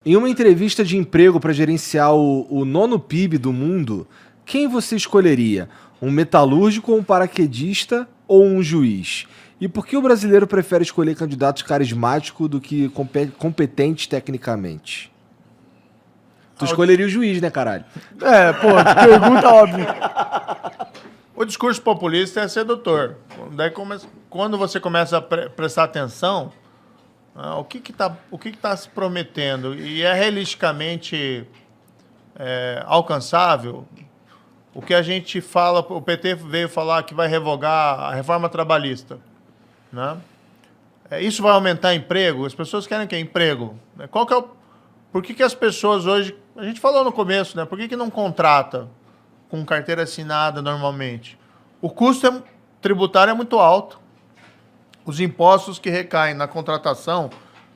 Em uma entrevista de emprego para gerenciar o nono PIB do mundo, quem você escolheria? Um metalúrgico, um paraquedista ou um juiz? E por que o brasileiro prefere escolher candidatos carismáticos do que competentes tecnicamente? Tu escolheria o juiz, né, caralho? Pergunta óbvia. O discurso populista é sedutor. Daí quando você começa a prestar atenção, o que está se prometendo e é realisticamente alcançável, o que a gente fala, o PT veio falar que vai revogar a reforma trabalhista, né? Isso vai aumentar emprego? As pessoas querem que emprego? Por que as pessoas hoje, a gente falou no começo, né? Por que não contrata com carteira assinada normalmente? O custo tributário é muito alto. Os impostos que recaem na contratação,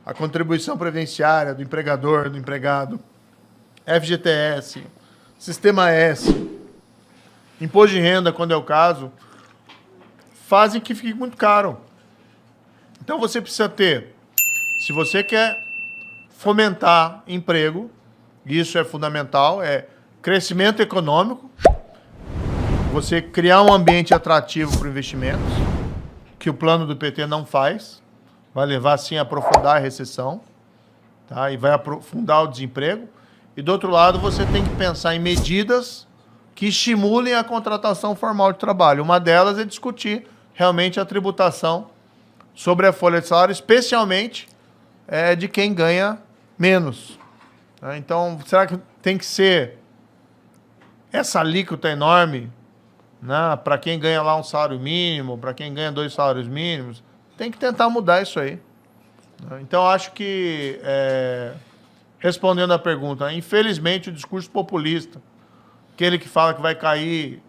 a contribuição previdenciária do empregador, do empregado, FGTS, Sistema S, imposto de renda, quando é o caso, fazem que fique muito caro. Então você precisa ter, se você quer fomentar emprego, isso é fundamental, é crescimento econômico, você criar um ambiente atrativo para investimentos, que o plano do PT não faz, vai levar sim a aprofundar a recessão, tá? E vai aprofundar o desemprego. E do outro lado, você tem que pensar em medidas que estimulem a contratação formal de trabalho. Uma delas é discutir realmente a tributação sobre a folha de salário, especialmente de quem ganha menos. Tá? Então, será que tem que ser essa alíquota enorme, né, para quem ganha lá um salário mínimo, para quem ganha 2 salários mínimos? Tem que tentar mudar isso aí. Então, acho que, respondendo à pergunta, infelizmente o discurso populista, aquele que fala que vai cair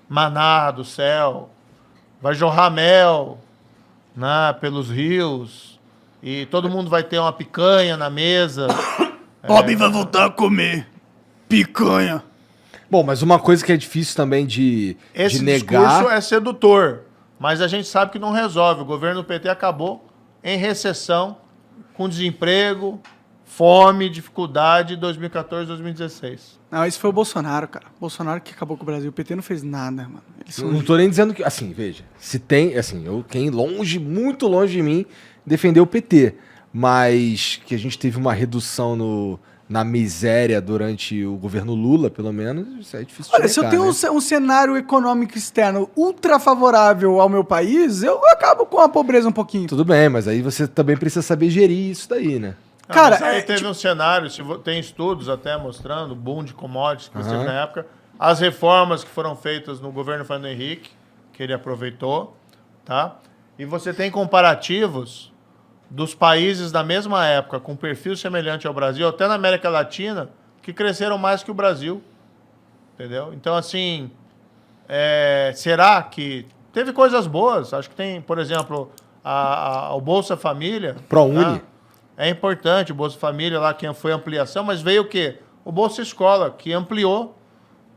maná do céu, vai jorrar mel, né, pelos rios, e todo mundo vai ter uma picanha na mesa. Bob vai voltar a comer picanha. Bom, mas uma coisa que é difícil também de negar... discurso é sedutor, mas a gente sabe que não resolve. O governo do PT acabou em recessão, com desemprego, fome, dificuldade, 2014, 2016. Não, esse foi o Bolsonaro, cara. Bolsonaro que acabou com o Brasil. O PT não fez nada, mano. Eu não tô nem dizendo que... Assim, veja, se tem... Assim, quem longe, muito longe de mim, defendeu o PT. Mas que a gente teve uma redução na miséria durante o governo Lula, pelo menos, isso é difícil de Olha, negar, se eu tenho né? um cenário econômico externo ultra favorável ao meu país, eu acabo com a pobreza um pouquinho. Tudo bem, mas aí você também precisa saber gerir isso daí, né? Cara, Mas aí teve um cenário, tem estudos até mostrando, o boom de commodities que teve na época, as reformas que foram feitas no governo Fernando Henrique, que ele aproveitou, tá? E você tem comparativos dos países da mesma época, com perfil semelhante ao Brasil, até na América Latina, que cresceram mais que o Brasil, entendeu? Então, assim, será que... Teve coisas boas, acho que tem, por exemplo, o Bolsa Família... ProUni. Né? É importante, o Bolsa Família lá, que foi ampliação, mas veio o quê? O Bolsa Escola, que ampliou,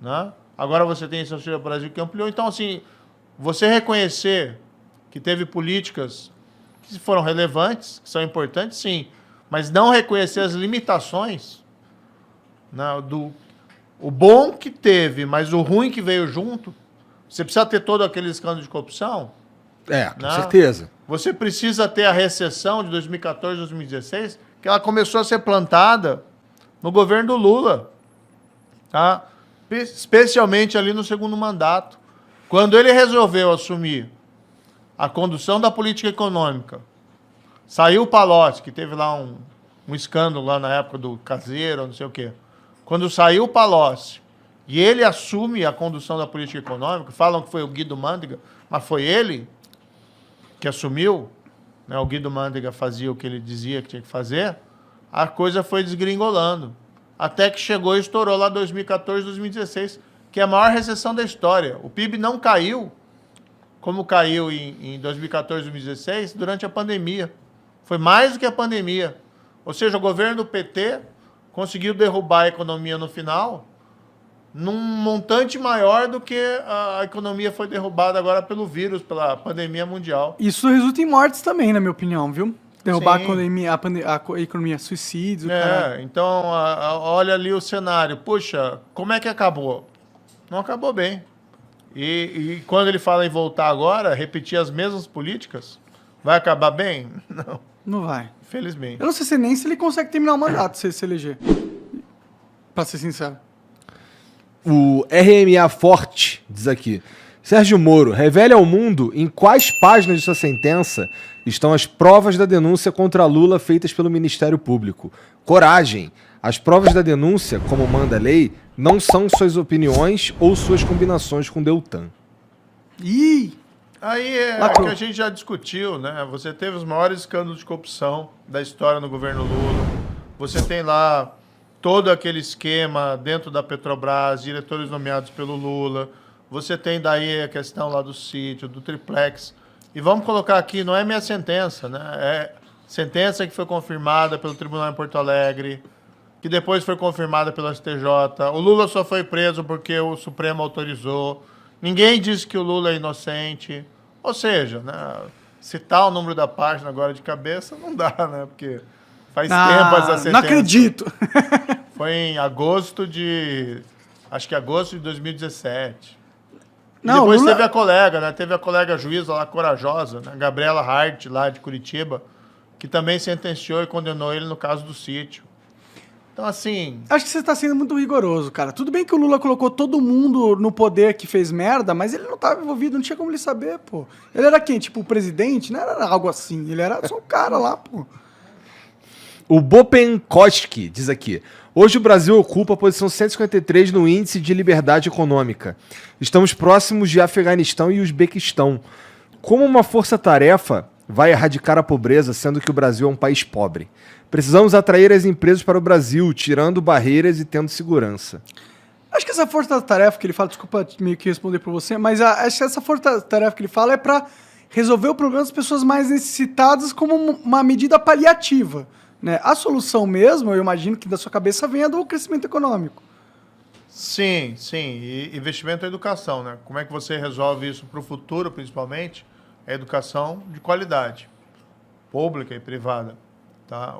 né? Agora você tem esse Auxílio Brasil que ampliou. Então, assim, você reconhecer que teve políticas que foram relevantes, que são importantes, sim, mas não reconhecer as limitações, né, o bom que teve, mas o ruim que veio junto, você precisa ter todo aquele escândalo de corrupção. Com certeza. Você precisa ter a recessão de 2014, 2016, que ela começou a ser plantada no governo do Lula, tá? Especialmente ali no segundo mandato. Quando ele resolveu assumir a condução da política econômica, saiu o Palocci, que teve lá um escândalo lá na época do Caseiro, não sei o quê. Quando saiu o Palocci e ele assume a condução da política econômica, falam que foi o Guido Mantega, mas foi ele que assumiu, né? O Guido Mantega fazia o que ele dizia que tinha que fazer, a coisa foi desgringolando. Até que chegou e estourou lá 2014, 2016, que é a maior recessão da história. O PIB não caiu, como caiu em 2014, 2016, durante a pandemia. Foi mais do que a pandemia. Ou seja, o governo do PT conseguiu derrubar a economia no final num montante maior do que a economia foi derrubada agora pelo vírus, pela pandemia mundial. Isso resulta em mortes também, na minha opinião, viu? Derrubar Sim. a economia, suicídios, caralho. Então, olha ali o cenário. Puxa, como é que acabou? Não acabou bem. E quando ele fala em voltar agora, repetir as mesmas políticas, vai acabar bem? Não, Não vai. infelizmente. Eu não sei nem se ele consegue terminar o mandato se ele se eleger. Pra ser sincero. O RMA Forte diz aqui: Sérgio Moro, revele ao mundo em quais páginas de sua sentença estão as provas da denúncia contra Lula feitas pelo Ministério Público. Coragem! As provas da denúncia, como manda a lei, não são suas opiniões ou suas combinações com Deltan. Ih! Aí é Lacrou. o que a gente já discutiu, né? Você teve os maiores escândalos de corrupção da história no governo Lula. Você tem lá todo aquele esquema dentro da Petrobras, diretores nomeados pelo Lula. Você tem daí a questão lá do sítio, do triplex. E vamos colocar aqui, não é minha sentença, né? É sentença que foi confirmada pelo Tribunal em Porto Alegre, que depois foi confirmada pelo STJ. O Lula só foi preso porque o Supremo autorizou. Ninguém disse que o Lula é inocente. Ou seja, né, citar o número da página agora de cabeça não dá, né? Porque faz tempo essa sentença. Não acredito. Foi em agosto de... Acho que agosto de 2017. E Não, depois Lula- teve a colega, né? Teve a colega juíza lá, corajosa, né? Gabriela Hart, lá de Curitiba, que também sentenciou e condenou ele no caso do sítio. Então, assim... Acho que você tá sendo muito rigoroso, cara. Tudo bem que o Lula colocou todo mundo no poder que fez merda, mas ele não tava envolvido, não tinha como ele saber, pô. Ele era quem? Tipo, o presidente? Não era algo assim. Ele era só um cara lá, pô. O Bopenkoski diz aqui: hoje o Brasil ocupa a posição 153 no índice de liberdade econômica. Estamos próximos de Afeganistão e Uzbequistão. Como uma força-tarefa vai erradicar a pobreza, sendo que o Brasil é um país pobre? Precisamos atrair as empresas para o Brasil, tirando barreiras e tendo segurança. Acho que essa força-tarefa que ele fala, desculpa meio que responder por você, mas acho que essa força-tarefa que ele fala é pra resolver o problema das pessoas mais necessitadas como uma medida paliativa, né? A solução mesmo, eu imagino que da sua cabeça venha do crescimento econômico. Sim, sim. E investimento em educação, né? Como é que você resolve isso para o futuro, principalmente? É educação de qualidade, pública e privada. Tá?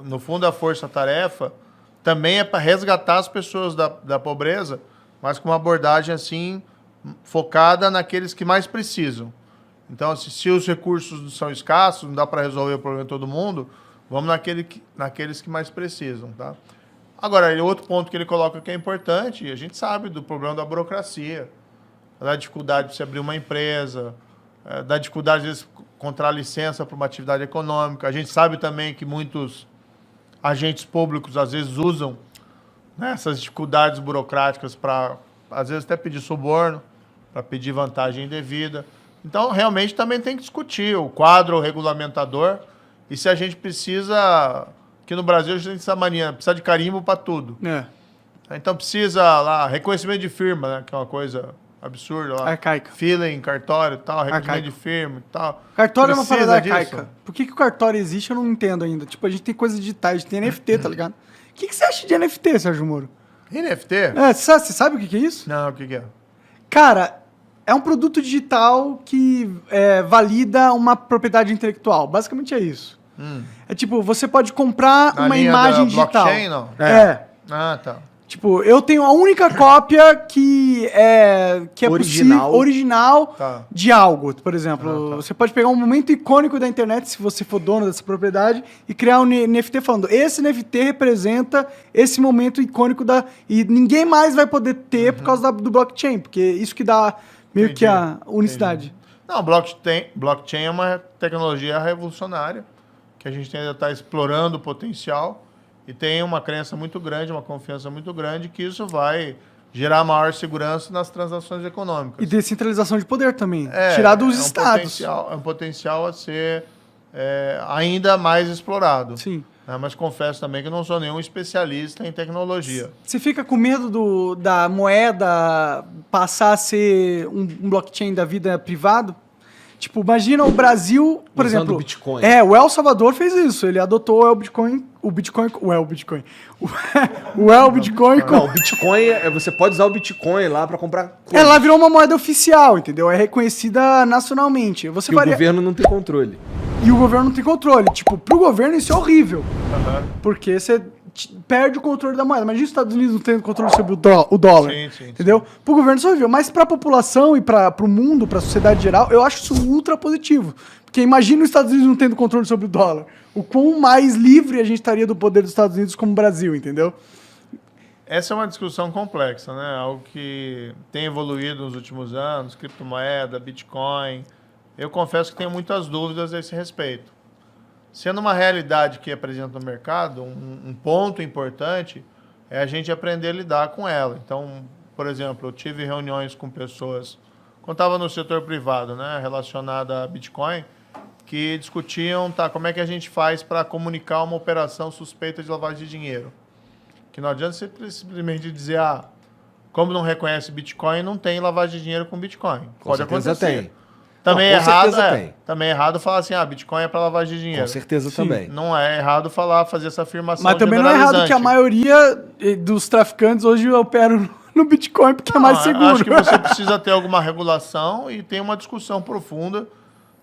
No fundo, a força-tarefa também é para resgatar as pessoas da pobreza, mas com uma abordagem assim focada naqueles que mais precisam. Então, se os recursos são escassos, não dá para resolver o problema de todo mundo, vamos naqueles que mais precisam. Tá? Agora, outro ponto que ele coloca que é importante, a gente sabe do problema da burocracia, da dificuldade de se abrir uma empresa, da dificuldade, às vezes, encontrar licença para uma atividade econômica. A gente sabe também que muitos agentes públicos, às vezes, usam, né, essas dificuldades burocráticas para, às vezes, até pedir suborno, para pedir vantagem indevida. Então, realmente, também tem que discutir o quadro regulamentador e se a gente precisa... Aqui no Brasil, a gente tem essa mania, precisa de carimbo para tudo. É, Então, precisa lá, reconhecimento de firma, né, que é uma coisa absurda lá. arcaica. Fila em cartório e tal, reconhecimento Arcaico. de firma e tal. Cartório é uma Precisa parada disso? arcaica. Por que o cartório existe, eu não entendo ainda. Tipo, a gente tem coisas digitais, a gente tem NFT, tá ligado? O que você acha de NFT, Sérgio Moro? NFT? Você sabe o que é isso? Não, o que é? Cara, é um produto digital que valida uma propriedade intelectual. Basicamente é isso. É tipo, você pode comprar Na uma linha imagem da digital. blockchain, não? É. Ah, tá. Tipo, eu tenho a única cópia que é Original. possível, original Tá. de algo. Por exemplo, Ah, tá. você pode pegar um momento icônico da internet, se você for dono dessa propriedade, e criar um NFT falando, esse NFT representa esse momento icônico e ninguém mais vai poder ter por causa do blockchain, porque isso que dá meio Entendi, que a unicidade. Não, blockchain é uma tecnologia revolucionária que a gente ainda está explorando o potencial e tem uma crença muito grande, uma confiança muito grande que isso vai gerar maior segurança nas transações econômicas. E descentralização de poder também. Tirar dos estados. É um potencial a ser ainda mais explorado. Sim. Né? Mas confesso também que não sou nenhum especialista em tecnologia. Você fica com medo da moeda passar a ser um blockchain da vida privado? Tipo, imagina o Brasil, por Usando exemplo... o Bitcoin. O El Salvador fez isso. Ele adotou o Bitcoin... O Bitcoin... O Bitcoin Não, o Bitcoin, você pode usar o Bitcoin lá para comprar coisas. Ela virou uma moeda oficial, entendeu? É reconhecida nacionalmente. Você Que o governo não tem controle. E o governo não tem controle. Tipo, pro governo isso é horrível. Aham. Porque você perde o controle da moeda. Imagina os Estados Unidos não tendo controle sobre o dólar. Sim. Entendeu? Pro governo isso é horrível. Mas pra população e pro mundo, pra sociedade geral, eu acho isso ultra positivo. Porque imagina os Estados Unidos não tendo controle sobre o dólar. O quão mais livre a gente estaria do poder dos Estados Unidos como o Brasil, entendeu? Essa é uma discussão complexa, né? Algo que tem evoluído nos últimos anos, criptomoeda, Bitcoin. Eu confesso que tenho muitas dúvidas a esse respeito. Sendo uma realidade que apresenta no mercado, um ponto importante é a gente aprender a lidar com ela. Então, por exemplo, eu tive reuniões com pessoas, quando estava no setor privado, né, relacionada a Bitcoin, que discutiam, tá, como é que a gente faz para comunicar uma operação suspeita de lavagem de dinheiro. Que não adianta você simplesmente dizer, como não reconhece Bitcoin, não tem lavagem de dinheiro com Bitcoin. Pode acontecer. Tem. Também Não, é errado, tem. também é errado falar assim, Bitcoin é para lavagem de dinheiro. Com certeza Sim. também. Não é errado fazer essa afirmação Mas também não é errado generalizante. que a maioria dos traficantes hoje operam no Bitcoin porque é mais seguro. Acho que você precisa ter alguma regulação e tem uma discussão profunda,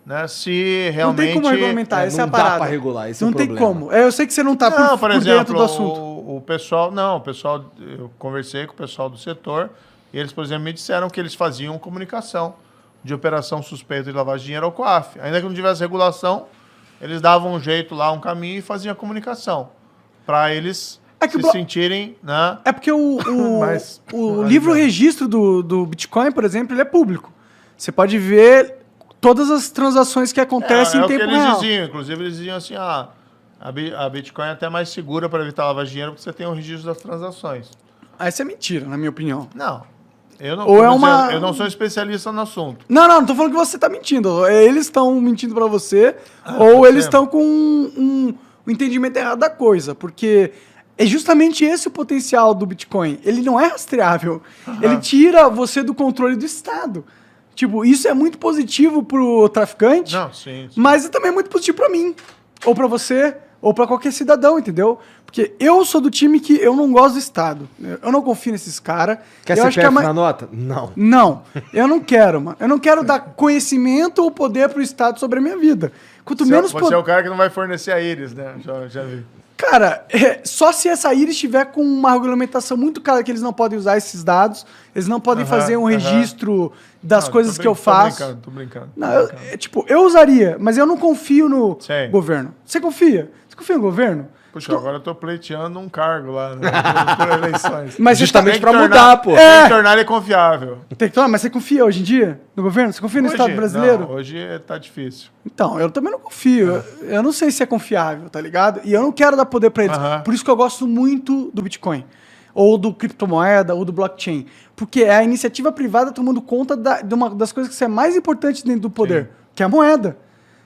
né, se Não realmente... tem como regulamentar, essa é a não dá parada. pra regular, esse é não o tem problema. como. Eu sei que você não tá Não, por exemplo, dentro do assunto. o pessoal... Não, o pessoal... Eu conversei com o pessoal do setor e eles, por exemplo, me disseram que eles faziam comunicação de operação suspeita de lavagem de dinheiro ao COAF. Ainda que não tivesse regulação, eles davam um jeito lá, um caminho e faziam a comunicação. Para eles se sentirem... Né, É porque mais o livro registro do Bitcoin, por exemplo, ele é público. Você pode ver todas as transações que acontecem em tempo É o que eles real. diziam. Inclusive, eles diziam assim, a Bitcoin é até mais segura para evitar lavagem de dinheiro porque você tem o registro das transações. Essa é mentira, na minha opinião. Não. Eu não, Ou é uma... eu não sou especialista no assunto. Não tô falando que você tá mentindo. Eles estão mentindo pra você, ou eles estão com um entendimento errado da coisa. Porque é justamente esse o potencial do Bitcoin. Ele não é rastreável. Ele tira você do controle do Estado. Tipo, isso é muito positivo pro traficante, Não, sim. mas é também muito positivo pra mim. Ou pra você, ou pra qualquer cidadão, entendeu? Porque eu sou do time que eu não gosto do Estado. Eu não confio nesses caras. Quer eu CPF na nota? Não. Não, eu não quero, mano. Eu não quero dar conhecimento ou poder pro Estado sobre a minha vida. Quanto menos Você é o cara que não vai fornecer a íris, né? Já vi. Cara, só se essa íris estiver com uma regulamentação muito clara que eles não podem usar esses dados, eles não podem fazer um registro das coisas que eu faço. Tô brincando. Não, eu usaria, mas eu não confio no Sei. governo. Você confia? Você confia no governo? Puxa, agora eu tô pleiteando um cargo lá, né? Por eleições. Mas Justamente Tem que pra tornar- mudar, pô. Tem que tornar ele confiável. Mas você confia hoje em dia no governo? Você confia no Estado brasileiro? Não, hoje tá difícil. Então, eu também não confio. Eu não sei se é confiável, tá ligado? E eu não quero dar poder pra eles. Por isso que eu gosto muito do Bitcoin. Ou do criptomoeda, ou do blockchain. Porque é a iniciativa privada tomando conta de uma das coisas que é mais importantes dentro do poder, que é a moeda.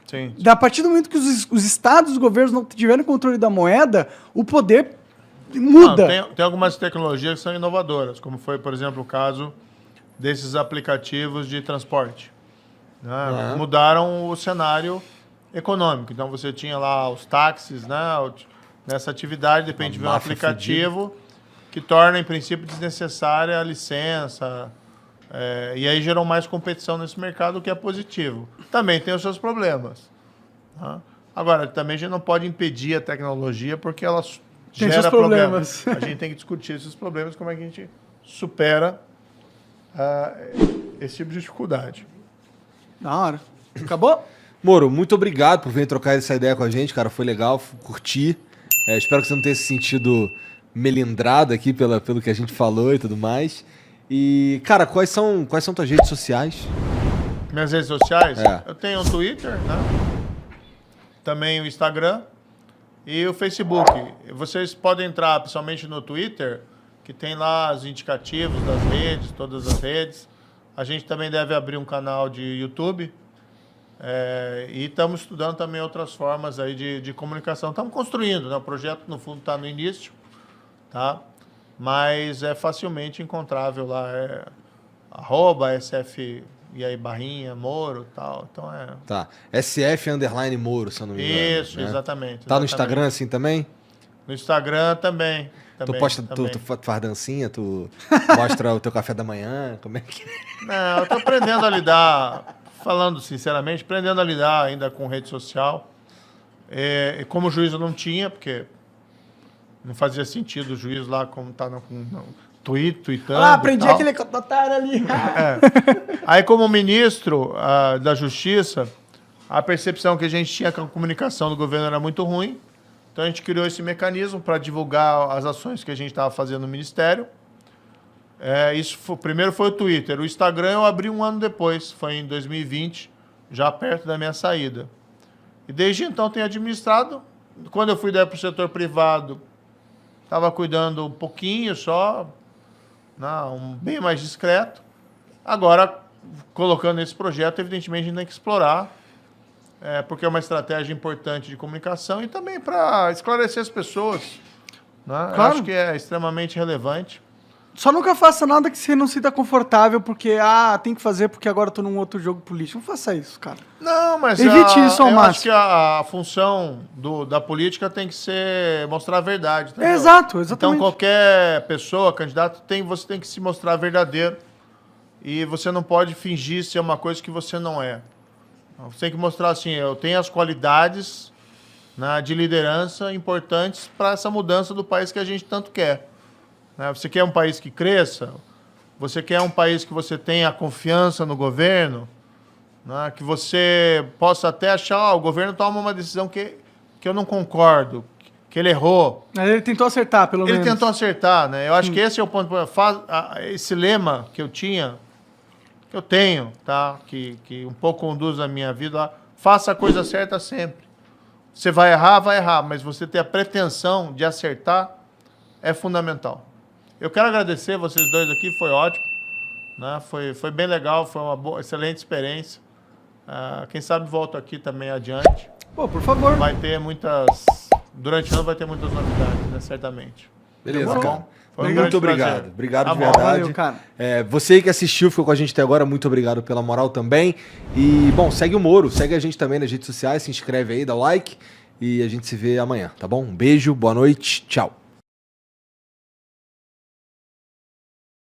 Sim. A partir do momento que os estados, os governos não tiverem controle da moeda, o poder muda. Tem algumas tecnologias que são inovadoras, como foi, por exemplo, o caso desses aplicativos de transporte. Né? Mudaram o cenário econômico. Então, você tinha lá os táxis, né? Nessa atividade, de repente, vem um aplicativo que torna, em princípio, desnecessária a licença. E aí gerou mais competição nesse mercado, o que é positivo. Também tem os seus problemas. Né? Agora, também a gente não pode impedir a tecnologia porque ela Tem gera seus problemas. A gente tem que discutir esses problemas, como é que a gente supera esse tipo de dificuldade. Da hora. Acabou? Moro, muito obrigado por vir trocar essa ideia com a gente, cara. Foi legal, curti. Espero que você não tenha se sentido melindrado aqui pelo que a gente falou e tudo mais. E, cara, quais são tuas redes sociais? Minhas redes sociais? É. Eu tenho o Twitter, né? Também o Instagram e o Facebook. Vocês podem entrar, principalmente no Twitter, que tem lá os indicativos das redes, todas as redes. A gente também deve abrir um canal de YouTube. E estamos estudando também outras formas aí de comunicação. Estamos construindo, né? O projeto, no fundo, está no início, tá? Mas é facilmente encontrável lá. @SF e aí barrinha, Moro e tal. Então Tá. SF_Moro, se eu não me engano. Isso, né? exatamente. Tá no Instagram assim também? No Instagram também. Tu posta, também. tu faz dancinha, tu mostra o teu café da manhã, como é que... Não, eu tô aprendendo a lidar falando sinceramente, aprendendo a lidar ainda com rede social. E como juiz eu não tinha, porque não fazia sentido o juiz lá como tá no tweetando. Ah, aprendi tal. aquele otário ali. Aí, como ministro da Justiça, a percepção que a gente tinha que a comunicação do governo era muito ruim. Então, a gente criou esse mecanismo para divulgar as ações que a gente estava fazendo no Ministério. Primeiro foi o Twitter. O Instagram eu abri um ano depois, foi em 2020, já perto da minha saída. E desde então tenho administrado. Quando eu fui daí para o setor privado, estava cuidando um pouquinho só, bem mais discreto. Agora, colocando esse projeto, evidentemente a gente tem que explorar, porque é uma estratégia importante de comunicação e também para esclarecer as pessoas. Né? Claro. Eu acho que é extremamente relevante. Só nunca faça nada que você não se sinta confortável, porque, tem que fazer porque agora eu tô num outro jogo político. Não faça isso, cara. Não, mas evite isso ao eu máximo. acho que a função da política tem que ser mostrar a verdade. Entendeu? Exato, exatamente. Então, qualquer pessoa, candidato, você tem que se mostrar verdadeiro. E você não pode fingir ser uma coisa que você não é. Você tem que mostrar assim, eu tenho as qualidades de liderança importantes para essa mudança do país que a gente tanto quer. Você quer um país que cresça? Você quer um país que você tenha confiança no governo? Que você possa até achar, o governo toma uma decisão que eu não concordo, que ele errou. Mas ele tentou acertar, pelo menos. Ele tentou acertar, né? Eu acho que esse é o ponto. Esse lema que eu tenho, tá? Que um pouco conduz a minha vida, faça a coisa certa sempre. Você vai errar, mas você ter a pretensão de acertar é fundamental. Eu quero agradecer vocês dois aqui, foi ótimo. Né? Foi bem legal, foi uma excelente experiência. Quem sabe volto aqui também adiante. Pô, por favor. Durante o ano vai ter muitas novidades, né? Certamente. Beleza, Tá cara. bom? Foi um Muito grande obrigado. prazer. Obrigado Tá de bom. verdade. Valeu, cara. Você que assistiu, ficou com a gente até agora, muito obrigado pela moral também. E, bom, segue o Moro, segue a gente também nas redes sociais, se inscreve aí, dá o like e a gente se vê amanhã, tá bom? Um beijo, boa noite, tchau.